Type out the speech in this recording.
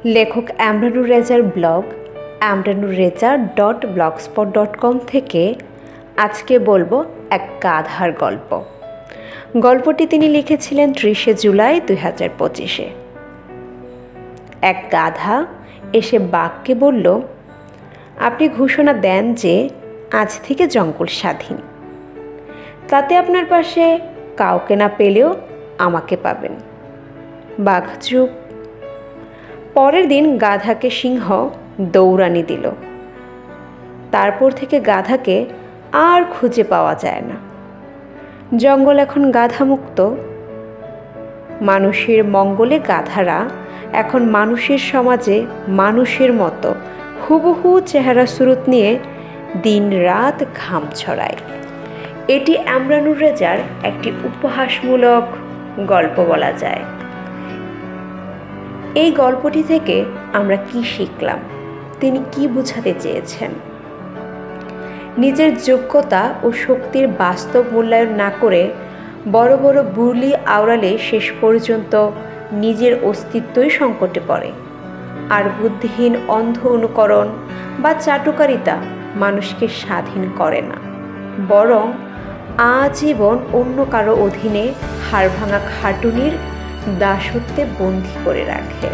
লেখক আমরানুর রেজার blog amranureja.blogspot.com থেকে আজকে বলবো এক গাধার গল্প। গল্পটি তিনি লিখেছিলেন 30শে জুলাই 2025-এ। এক গাধা এসে বাঘকে বলল, আপনি ঘোষণা দেন যে আজ থেকে জঙ্গল স্বাধীন, তাতে আপনার পাশে কাউকে না পেলেও আমাকে পাবেন। বাঘ চুপ। পরের দিন গাধাকে সিংহ দৌড়ানি দিল। তারপর থেকে গাধাকে আর খুঁজে পাওয়া যায় না। জঙ্গল এখন গাধামুক্ত। মানুষের মঙ্গলে গাধারা এখন মানুষের সমাজে মানুষের মতো হুবহু চেহারা সুরত নিয়ে দিন রাত ঘাম ছড়ায়। এটি আমরানুর রেজার একটি উপহাসমূলক গল্প বলা যায়। এই গল্পটি থেকে আমরা কি শিখলাম, তিনি কি বোঝাতে চেয়েছেন? নিজের যোগ্যতা ও শক্তির বাস্তব মূল্যায়ন না করে বড় বড় বুলি আওড়ালে শেষ পর্যন্ত নিজের অস্তিত্বই সংকটে পড়ে। আর বুদ্ধিহীন অন্ধ অনুকরণ বা চাটুকারিতা মানুষকে স্বাধীন করে না, বরং আজীবন অন্য কারো অধীনে হাড়ভাঙা খাটুনির দাসত্বে বন্দী করে রাখে।